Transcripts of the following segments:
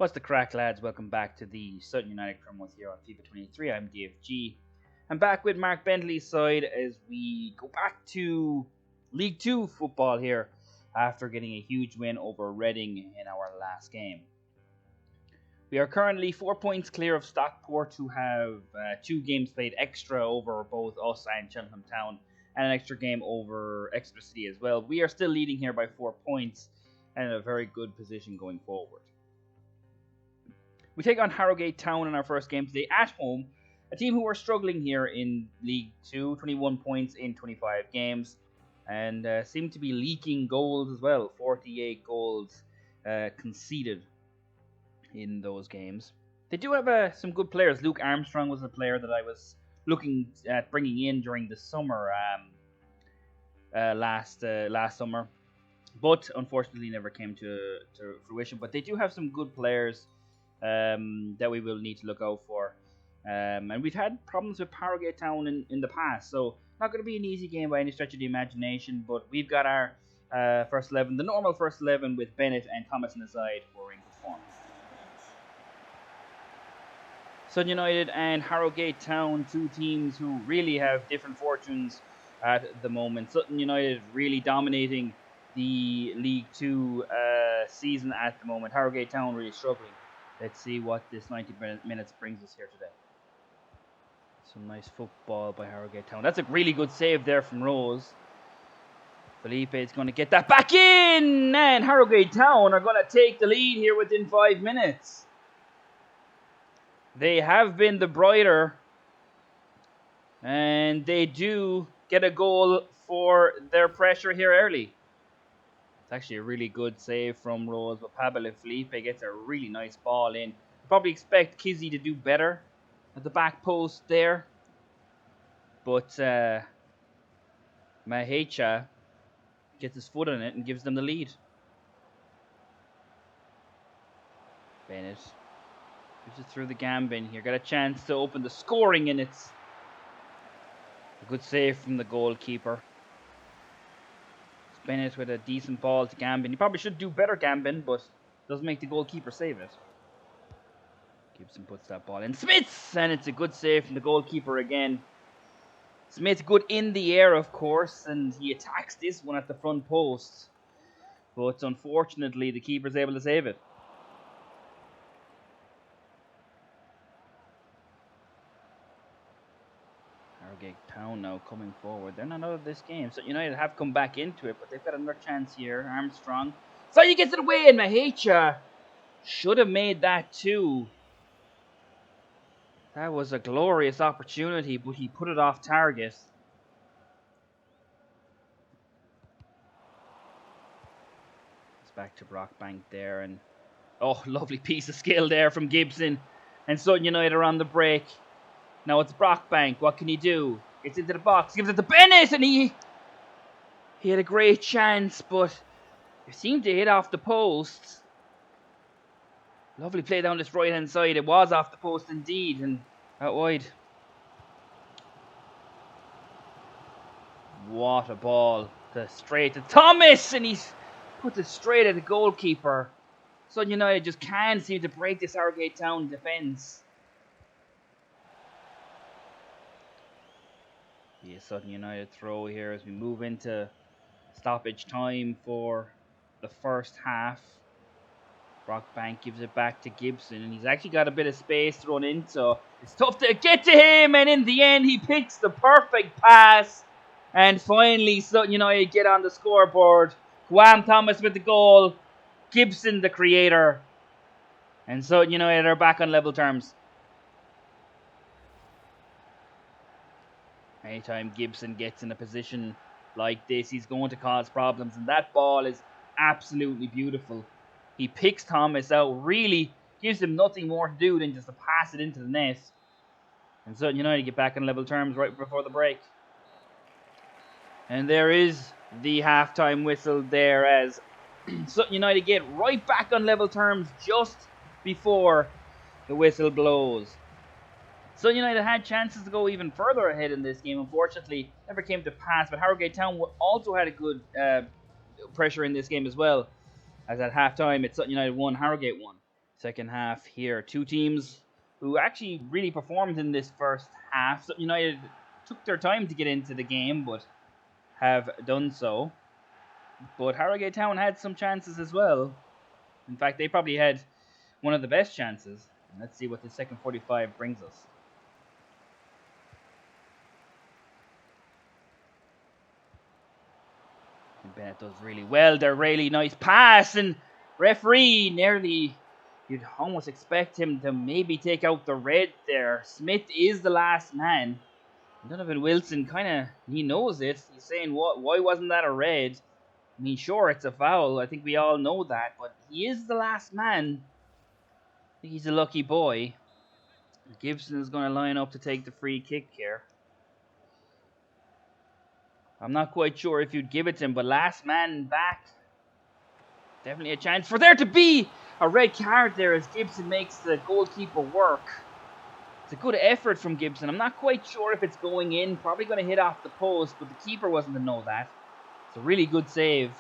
What's the crack, lads? Welcome back to the Sutton United Career Mode here on FIFA 23. I'm DFG. I'm back with Mark Bentley's side as we go back to League 2 football here after getting a huge win over Reading in our last game. We are currently 4 points clear of Stockport, who have 2 games played extra over both us and Cheltenham Town, and an extra game over Exeter City as well. We are still leading here by 4 points and in a very good position going forward. We take on Harrogate Town in our first game today at home, a team who are struggling here in League 2, 21 points in 25 games, and seem to be leaking goals as well, 48 goals conceded in those games. They do have some good players. Luke Armstrong was a player that I was looking at bringing in during the summer, last summer, but unfortunately never came to fruition. But they do have some good players that we will need to look out for. And we've had problems with Harrogate Town in the past, so not going to be an easy game by any stretch of the imagination, but we've got our first 11, the normal first 11 with Bennett and Thomas on the side for in good form. Sutton United and Harrogate Town, two teams who really have different fortunes at the moment. Sutton United really dominating the League 2 season at the moment. Harrogate Town really struggling. Let's see what this 90 minutes brings us here today. Some nice football by Harrogate Town. That's a really good save there from Rose. Felipe is going to get that back in, and Harrogate Town are going to take the lead here within 5 minutes. They have been the brighter, and they do get a goal for their pressure here early. It's actually a really good save from Rose, but Pablo Felipe gets a really nice ball in. Probably expect Kizzy to do better at the back post there, but Mahecha gets his foot on it and gives them the lead. Bennett gives it through the Gambin here. Got a chance to open the scoring, and it's a good save from the goalkeeper. Bennett with a decent ball to Gambin. He probably should do better, Gambin, but doesn't make the goalkeeper save it. Gibson puts that ball in. Smith! And it's a good save from the goalkeeper again. Smith good in the air, of course, and he attacks this one at the front post. But unfortunately, the keeper's able to save it. Harrogate Town now coming forward. They're not out of this game. So United have come back into it, but they've got another chance here. Armstrong. So he gets it away, and Mahecha should have made that too. That was a glorious opportunity, but he put it off target. It's back to Brockbank there, and oh, lovely piece of skill there from Gibson. And Sutton United are on the break. Now it's Brockbank. What can he do? Gets into the box, gives it to Bennett, and he had a great chance, but it seemed to hit off the post. Lovely play down this right-hand side. It was off the post indeed, and out wide. What a ball. Straight to Thomas, and he's puts it straight at the goalkeeper. Sutton United just can't seem to break this Harrogate Town defence. Yeah, Sutton United throw here as we move into stoppage time for the first half. Brockbank gives it back to Gibson, and he's actually got a bit of space to run in, so it's tough to get to him, and in the end he picks the perfect pass, and finally Sutton United get on the scoreboard. Guam Thomas with the goal, Gibson the creator, and Sutton United are back on level terms. Anytime Gibson gets in a position like this, he's going to cause problems, and that ball is absolutely beautiful. He picks Thomas out, really gives him nothing more to do than just to pass it into the net. And Sutton United get back on level terms right before the break. And there is the halftime whistle there as Sutton United get right back on level terms just before the whistle blows. Sutton United had chances to go even further ahead in this game. Unfortunately, never came to pass. But Harrogate Town also had a good pressure in this game as well. As at half-time, it's Sutton United 1, Harrogate 1. Second half here. Two teams who actually really performed in this first half. Sutton United took their time to get into the game, but have done so. But Harrogate Town had some chances as well. In fact, they probably had one of the best chances. Let's see what the second 45 brings us. And Bennett does really well. They're really nice pass, and referee nearly, you'd almost expect him to maybe take out the red there. Smith is the last man. Donovan Wilson he knows it. He's saying, why wasn't that a red? I mean, sure, it's a foul. I think we all know that, but he is the last man. I think he's a lucky boy. Gibson is going to line up to take the free kick here. I'm not quite sure if you'd give it to him, but last man back. Definitely a chance for there to be a red card there as Gibson makes the goalkeeper work. It's a good effort from Gibson. I'm not quite sure if it's going in. Probably going to hit off the post, but the keeper wasn't to know that. It's a really good save.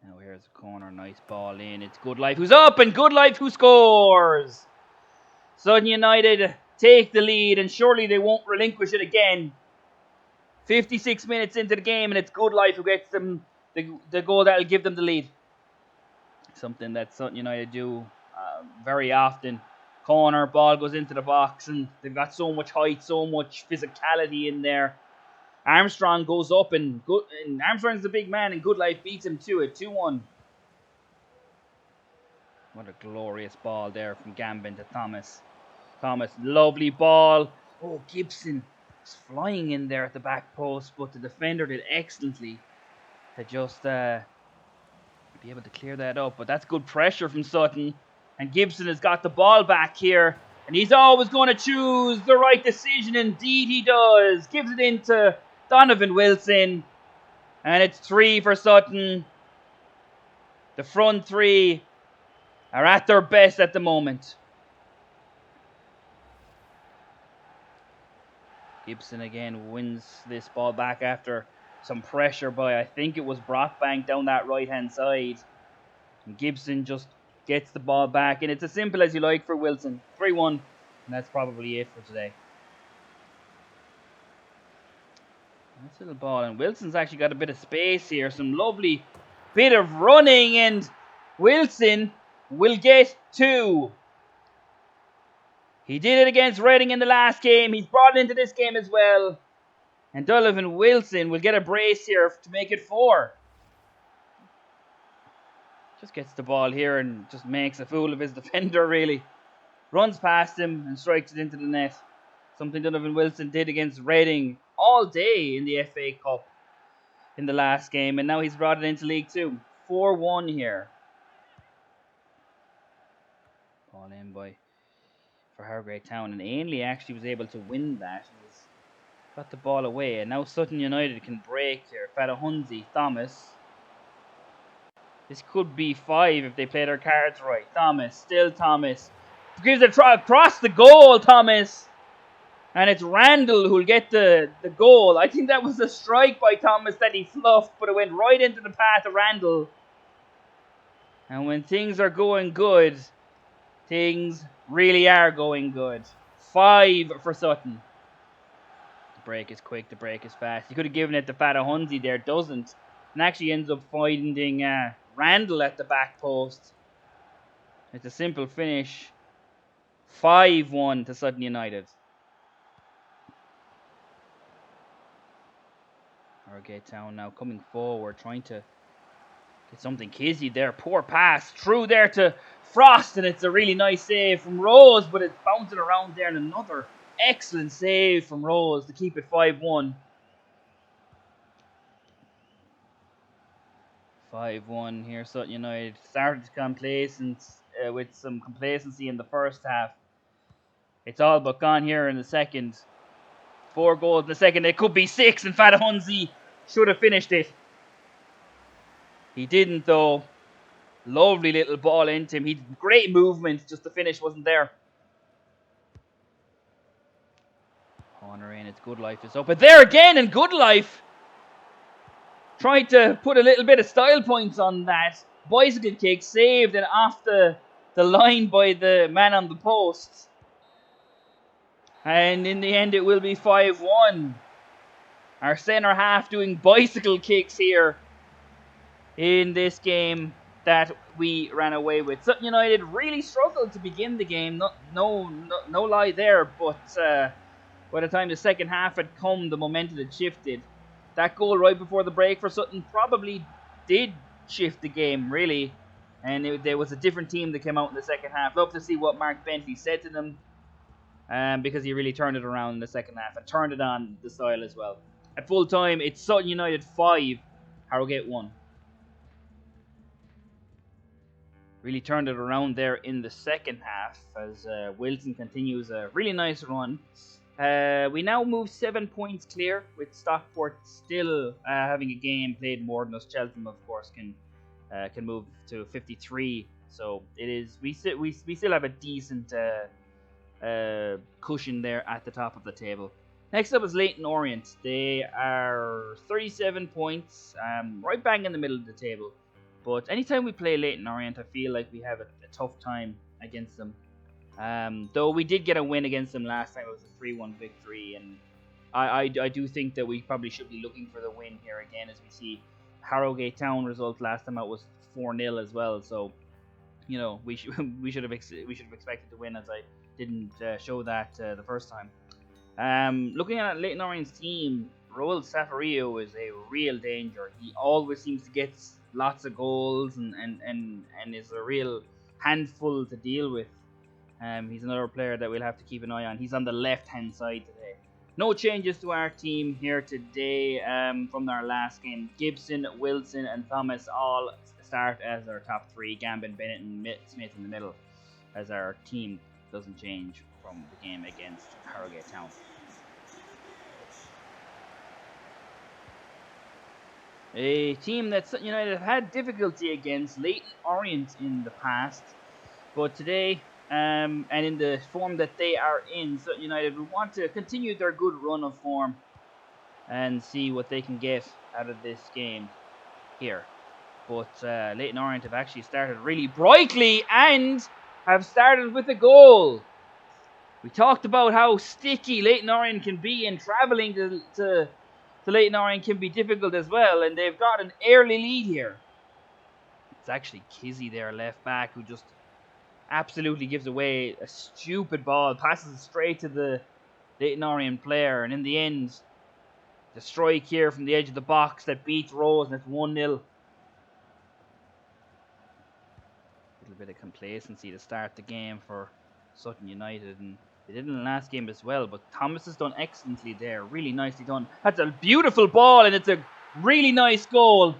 Now here's a corner. Nice ball in. It's Goodlife who's up, and Goodlife who scores. Sutton United take the lead, and surely they won't relinquish it again. 56 minutes into the game, and it's Goodlife who gets them the goal that will give them the lead. Something that Sutton United do very often. Corner, ball goes into the box, and they've got so much height, so much physicality in there. Armstrong goes up, and Armstrong's the big man, and Goodlife beats him to it, 2-1. What a glorious ball there from Gambin to Thomas. Thomas, lovely ball. Oh, Gibson was flying in there at the back post, but the defender did excellently to just be able to clear that up. But that's good pressure from Sutton. And Gibson has got the ball back here. And he's always going to choose the right decision. Indeed he does. Gives it into Donovan Wilson. And it's 3 for Sutton. The front three are at their best at the moment. Gibson again wins this ball back after some pressure by, I think it was Brockbank down that right-hand side. And Gibson just gets the ball back, and it's as simple as you like for Wilson. 3-1, and that's probably it for today. Nice little ball, and Wilson's actually got a bit of space here. Some lovely bit of running, and Wilson will get 2. He did it against Reading in the last game. He's brought it into this game as well. And Donovan Wilson will get a brace here to make it 4. Just gets the ball here and just makes a fool of his defender, really. Runs past him and strikes it into the net. Something Donovan Wilson did against Reading all day in the FA Cup in the last game. And now he's brought it into League 2. 4-1 here. Ball in for Harrogate Town. And Ainley actually was able to win that. He's got the ball away. And now Sutton United can break here. Fatahunzi, Thomas. This could be 5 if they play their cards right. Thomas, still Thomas. Gives a try across the goal, Thomas. And it's Randall who'll get the goal. I think that was a strike by Thomas that he fluffed, but it went right into the path of Randall. And when things are going good, things really are going good. 5 for Sutton. The break is quick, the break is fast. He could have given it to Fatahunzi there, doesn't. And actually ends up finding Randall at the back post. It's a simple finish. 5-1 to Sutton United. Harrogate Town now coming forward, trying to get something. Kizzy there, poor pass through there to Frost, and it's a really nice save from Rose, but it's bouncing around there, and another excellent save from Rose to keep it 5-1. 5-1 here. Sutton United started with some complacency in the first half. It's all but gone here in the second. 4 goals in the second. It could be 6, and Fatahunzi should have finished it. He didn't though. Lovely little ball into him. He had great movement, just the finish wasn't there. Corner in, it's Goodlife is up. But there again, and Goodlife tried to put a little bit of style points on that bicycle kick, saved and off the line by the man on the post. And in the end, it will be 5-1. Our centre half doing bicycle kicks here in this game that we ran away with. Sutton United really struggled to begin the game. No lie there. But by the time the second half had come, the momentum had shifted. That goal right before the break for Sutton probably did shift the game, really. And there was a different team that came out in the second half. Love to see what Mark Bentley said to them. Because he really turned it around in the second half and turned it on the style as well. At full time, it's Sutton United 5, Harrogate 1. Really turned it around there in the second half as Wilson continues a really nice run. We now move 7 points clear, with Stockport still having a game played more than us. Cheltenham, of course, can move to 53. So it is we still have a decent cushion there at the top of the table. Next up is Leyton Orient. They are 37 points, right bang in the middle of the table. But anytime we play Leyton Orient, I feel like we have a tough time against them. Though we did get a win against them last time. It was a 3-1 victory, and I do think that we probably should be looking for the win here again, as we see Harrogate Town result last time out was 4-0 as well. So we should have expected to win, as I didn't show that the first time. Looking at Leyton Orient's team, Raul Safario is a real danger. He always seems to get lots of goals and is a real handful to deal with. He's another player that we'll have to keep an eye on. He's on the left-hand side today. No changes to our team here today from our last game. Gibson, Wilson, and Thomas all start as our top three. Gambin, Bennett, and Smith in the middle, as our team doesn't change from the game against Harrogate Town. A team that Sutton United have had difficulty against, Leyton Orient, in the past. But today, and in the form that they are in, Sutton United will want to continue their good run of form and see what they can get out of this game here. But Leyton Orient have actually started really brightly and have started with a goal. We talked about how sticky Leyton Orient can be, and travelling to Leyton Orient can be difficult as well, and they've got an early lead here. It's actually Kizzy there, left back, who just absolutely gives away a stupid ball, passes it straight to the Leyton Orient player, and in the end, the strike here from the edge of the box that beats Rose, and it's 1-0. Little bit of complacency to start the game for Sutton United, and they did in the last game as well, but Thomas has done excellently there. Really nicely done. That's a beautiful ball, and it's a really nice goal.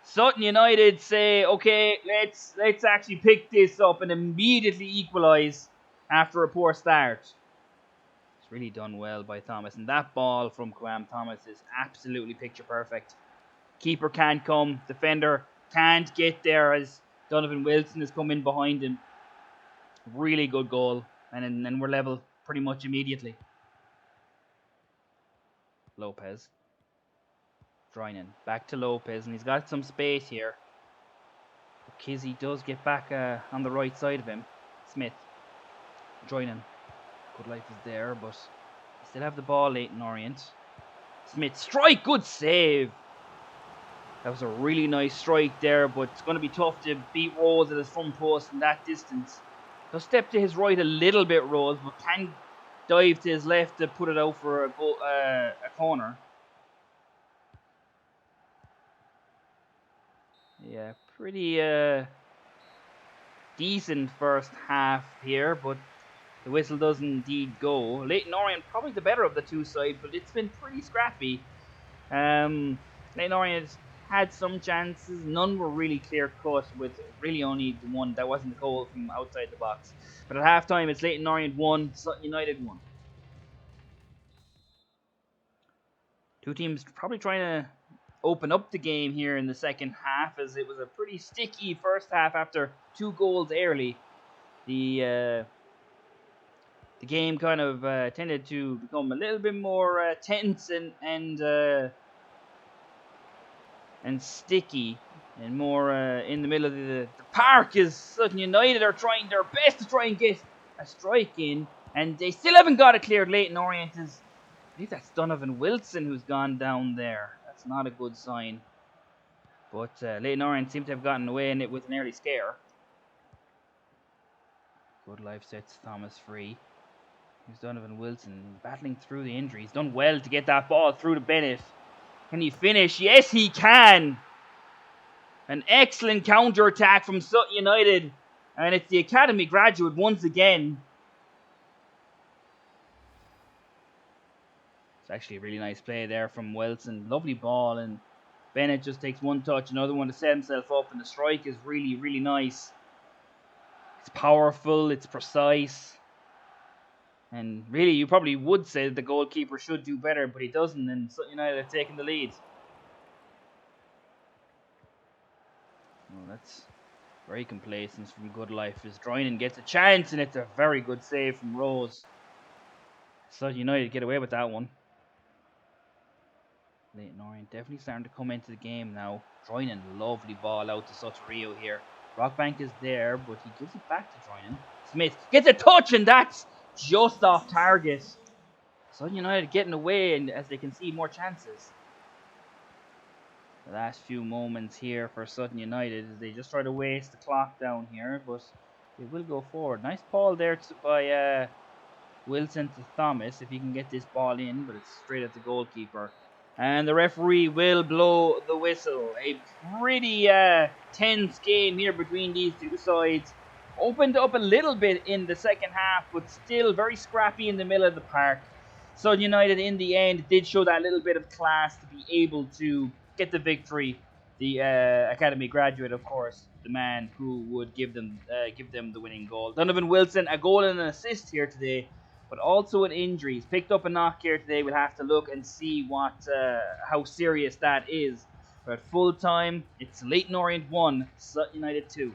Sutton United say, okay, let's actually pick this up and immediately equalise after a poor start. It's really done well by Thomas, and that ball from Graham Thomas is absolutely picture perfect. Keeper can't come, defender can't get there, as Donovan Wilson has come in behind him. Really good goal, and then we're level pretty much immediately. Lopez. Droynan. Back to Lopez, and he's got some space here. But Kizzy does get back on the right side of him. Smith. Droynan. Good life is there, but we still have the ball, Leyton Orient. Smith. Strike! Good save! That was a really nice strike there, but it's going to be tough to beat Rose at his front post from that distance. He'll step to his right a little bit, Rose, but can dive to his left to put it out for a corner. Yeah, pretty decent first half here, but the whistle does indeed go. Leyton Orient probably the better of the two sides, but it's been pretty scrappy. Leyton Orient had some chances. None were really clear cut, with really only the one that wasn't a goal from outside the box. But at half time, it's Leyton Orient 1, Sutton United 1. Two teams probably trying to open up the game here in the second half, as it was a pretty sticky first half after 2 goals early. The game kind of tended to become a little bit more tense and and sticky and more in the middle of the park is Sutton United are trying their best to try and get a strike in, and they still haven't got it cleared. Leyton Orient is, I think that's Donovan Wilson who's gone down there. That's not a good sign. But Leyton Orient seem to have gotten away in it with an early scare. Good life sets Thomas free. Here's Donovan Wilson battling through the injury. He's done well to get that ball through to Bennett. Can he finish? Yes, he can. An excellent counter-attack from Sutton United. And it's the academy graduate once again. It's actually a really nice play there from Wilson. Lovely ball, and Bennett just takes one touch, another one to set himself up, and the strike is really, really nice. It's powerful, it's precise. And really, you probably would say that the goalkeeper should do better, but he doesn't, and Sutton United have taken the lead. Well, that's very complacent from Good Life. As Droynan gets a chance, and it's a very good save from Rose. Sutton United get away with that one. Leyton Orient definitely starting to come into the game now. Droynan, lovely ball out to Sutterio here. Rockbank is there, but he gives it back to Droynan. Smith gets a touch, and that's just off target. Sutton United getting away, and as they can see, more chances. The last few moments here for Sutton United as they just try to waste the clock down here, but they will go forward. Nice ball there by Wilson to Thomas, if he can get this ball in, but it's straight at the goalkeeper. And the referee will blow the whistle. A pretty tense game here between these two sides. Opened up a little bit in the second half, but still very scrappy in the middle of the park. Sutton United in the end did show that little bit of class to be able to get the victory. The academy graduate, of course, the man who would give them the winning goal. Donovan Wilson, a goal and an assist here today, but also an injury. He's picked up a knock here today. We'll have to look and see how serious that is. But at full time, it's Leyton Orient 1, Sutton United 2.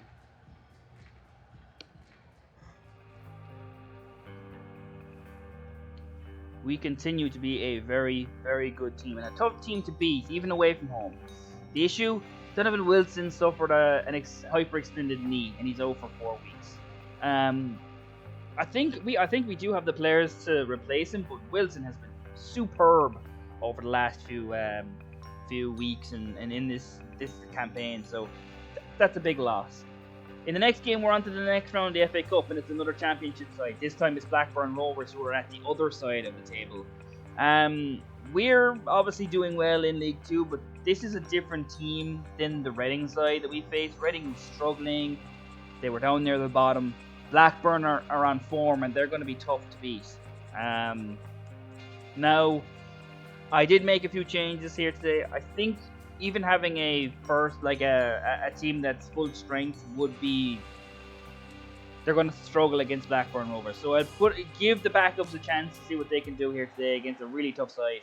We continue to be a very, very good team and a tough team to beat, even away from home. The issue, Donovan Wilson suffered an hyperextended knee, and he's out for 4 weeks. I think we do have the players to replace him, but Wilson has been superb over the last few weeks and in this campaign, so that's a big loss. In the next game, we're on to the next round of the FA Cup, and it's another championship side. This time it's Blackburn Rovers, who are at the other side of the table. We're obviously doing well in League 2, but this is a different team than the Reading side that we faced. Reading was struggling. They were down near the bottom. Blackburn are on form, and they're going to be tough to beat. Now, I did make a few changes here today. I think even having a team that's full strength would be, they're going to struggle against Blackburn Rovers. So I'd give the backups a chance to see what they can do here today against a really tough side.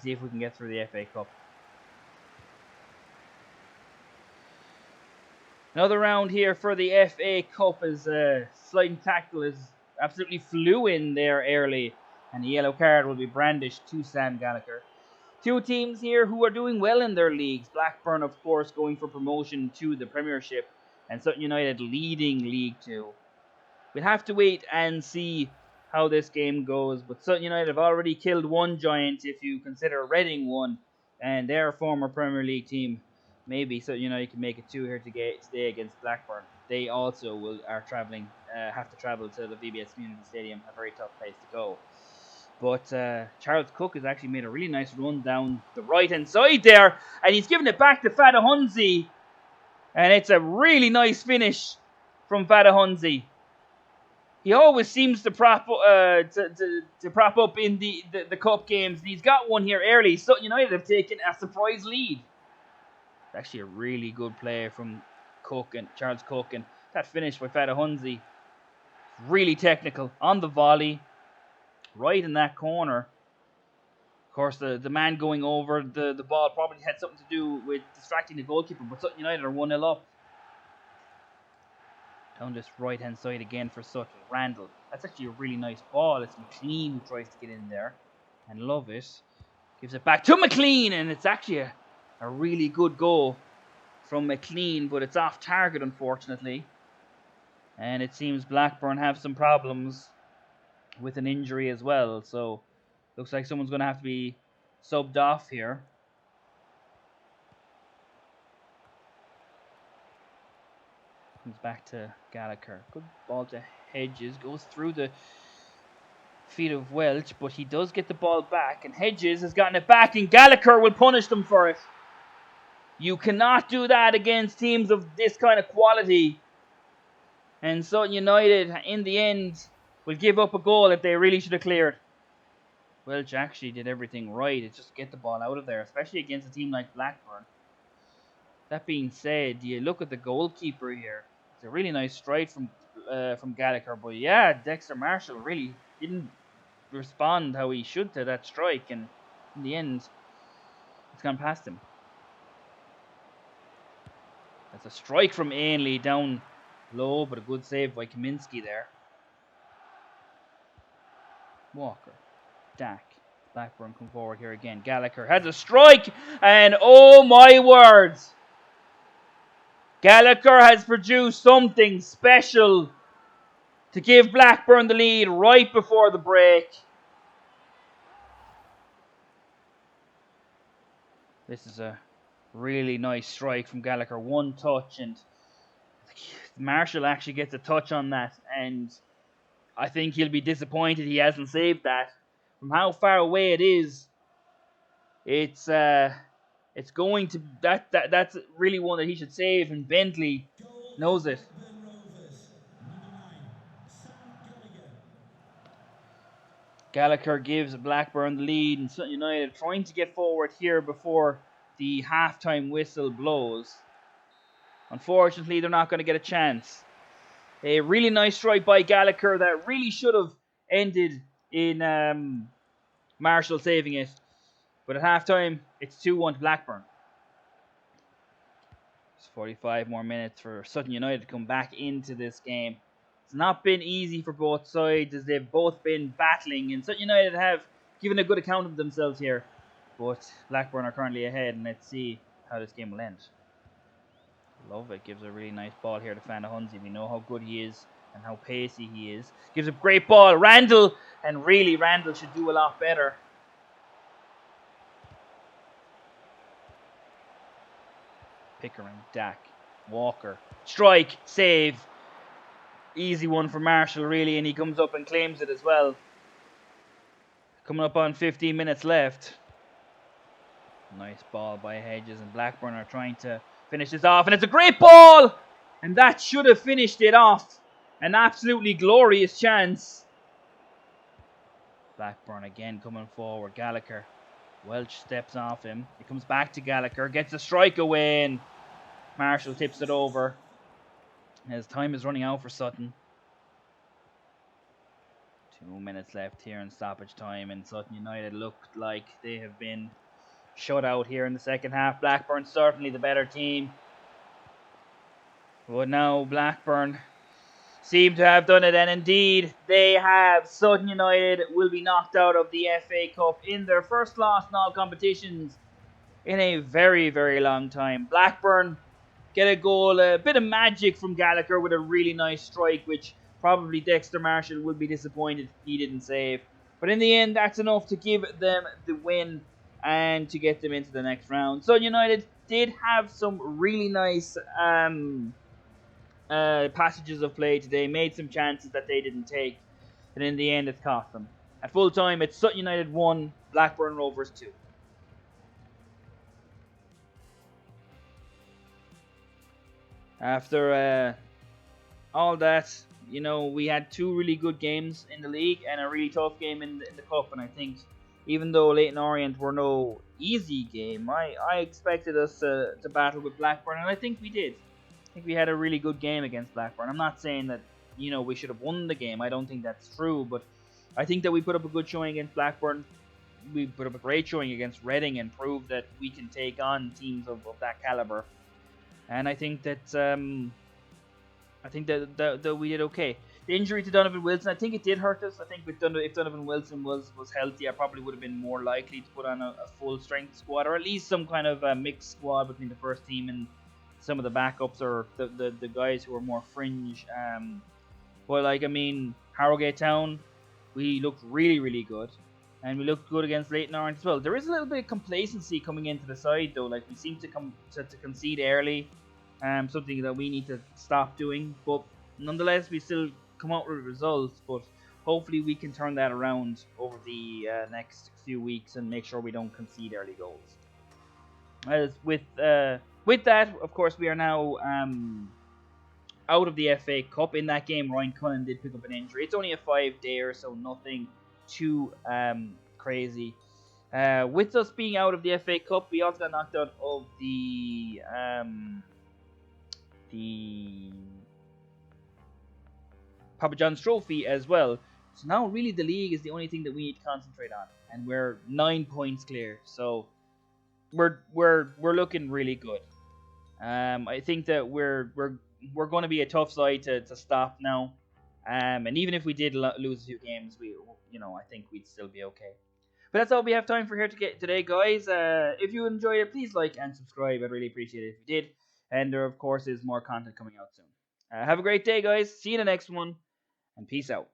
See if we can get through the FA Cup. Another round here for the FA Cup as sliding tackle is absolutely flew in there early, and the yellow card will be brandished to Sam Gallagher. Two teams here who are doing well in their leagues. Blackburn, of course, going for promotion to the Premiership, and Sutton United leading League 2. We'll have to wait and see how this game goes, but Sutton United have already killed one giant if you consider Reading one, and their former Premier League team. Maybe Sutton United can make it 2 here today against Blackburn. They also have to travel to the VBS Community Stadium, a very tough place to go. But Charles Cook has actually made a really nice run down the right-hand side there, and he's given it back to Fadahunzi, and it's a really nice finish from Fadahunzi. He always seems to prop up in the cup games, and he's got one here early. Sutton United have taken a surprise lead. It's actually a really good play from Charles Cook, and that finish by Fadahunzi, really technical on the volley. Right in that corner. Of course, the man going over the ball probably had something to do with distracting the goalkeeper, but Sutton United are 1-0 up. Down this right-hand side again for Sutton. Randall. That's actually a really nice ball. It's McLean who tries to get in there. And love it. Gives it back to McLean, and it's actually a a really good goal from McLean, but it's off target, unfortunately. And it seems Blackburn have some problems with an injury as well. So looks like someone's going to have to be subbed off here. Comes back to Gallagher. Good ball to Hedges. Goes through the feet of Welch, but he does get the ball back. And Hedges has gotten it back, and Gallagher will punish them for it. You cannot do that against teams of this kind of quality. And Sutton United, in the end, will give up a goal that they really should have cleared. Welch actually did everything right. It's just get the ball out of there, especially against a team like Blackburn. That being said, you look at the goalkeeper here. It's a really nice strike from Gallagher, but yeah, Dexter Marshall really didn't respond how he should to that strike, and in the end, it's gone past him. That's a strike from Ainley down low, but a good save by Kaminsky there. Walker, Dak, Blackburn come forward here again. Gallagher has a strike, and oh my words! Gallagher has produced something special to give Blackburn the lead right before the break. This is a really nice strike from Gallagher. One touch, and Marshall actually gets a touch on that, and I think he'll be disappointed he hasn't saved that. From how far away it is, it's going to that's really one that he should save, and Bentley knows it. Gallagher gives Blackburn the lead, and Sutton United trying to get forward here before the halftime whistle blows. Unfortunately, they're not going to get a chance. A really nice strike by Gallagher that really should have ended in Marshall saving it. But at halftime, it's 2-1 to Blackburn. It's 45 more minutes for Sutton United to come back into this game. It's not been easy for both sides as they've both been battling, and Sutton United have given a good account of themselves here. But Blackburn are currently ahead, and let's see how this game will end. Love it. Gives a really nice ball here to Fan Hunzi. We know how good he is and how pacey he is. Gives a great ball. Randall, and really Randall should do a lot better. Pickering, Dak, Walker, strike, save. Easy one for Marshall, really, and he comes up and claims it as well. Coming up on 15 minutes left. Nice ball by Hedges, and Blackburn are trying to finish this off, and it's a great ball! And that should have finished it off. An absolutely glorious chance. Blackburn again coming forward. Gallagher. Welch steps off him. It comes back to Gallagher. Gets a strike away, and Marshall tips it over. As time is running out for Sutton. 2 minutes left here in stoppage time, and Sutton United looked like they have been shut out here in the second half. Blackburn certainly the better team. But now Blackburn seem to have done it, and indeed they have. Sutton United will be knocked out of the FA Cup in their first loss in all competitions in a very, very long time. Blackburn get a goal, a bit of magic from Gallagher with a really nice strike, which probably Dexter Marshall would be disappointed he didn't save. But in the end, that's enough to give them the win and to get them into the next round. So United did have some really nice passages of play today, made some chances that they didn't take, and in the end it's cost them. At full time, it's Sutton United 1, Blackburn Rovers 2. After all that, you know, we had two really good games in the league and a really tough game in the cup, and I think even though Leyton Orient were no easy game, I expected us to battle with Blackburn, and I think we did. I think we had a really good game against Blackburn. I'm not saying that, you know, we should have won the game. I don't think that's true, but I think that we put up a good showing against Blackburn. We put up a great showing against Reading and proved that we can take on teams of that caliber. And I think that we did okay. the injury to Donovan Wilson, I think it did hurt us. I think if Donovan Wilson was healthy, I probably would have been more likely to put on a full strength squad, or at least some kind of a mixed squad between the first team and some of the backups, or the guys who are more fringe. But like, I mean, Harrogate Town, we looked really good, and we looked good against Leyton Orient as well. There is a little bit of complacency coming into the side though. Like, we seem to concede early, something that we need to stop doing. But nonetheless, we still come out with results. But hopefully, we can turn that around over the next few weeks and make sure we don't concede early goals. As with that, of course, we are now out of the FA Cup. In that game, Ryan Cullen did pick up an injury. It's only a 5-dayer, so nothing too crazy. With us being out of the FA Cup, we also got knocked out of the Papa John's Trophy as well. So now really the league is the only thing that we need to concentrate on, and we're 9 points clear. So we're looking really good. I think that we're going to be a tough side to stop now. And even if we did lose a few games, I think we'd still be okay. But that's all we have time for here today, guys. If you enjoyed it, please like and subscribe. I'd really appreciate it if you did. And there, of course, is more content coming out soon. Have a great day, guys. See you in the next one, and peace out.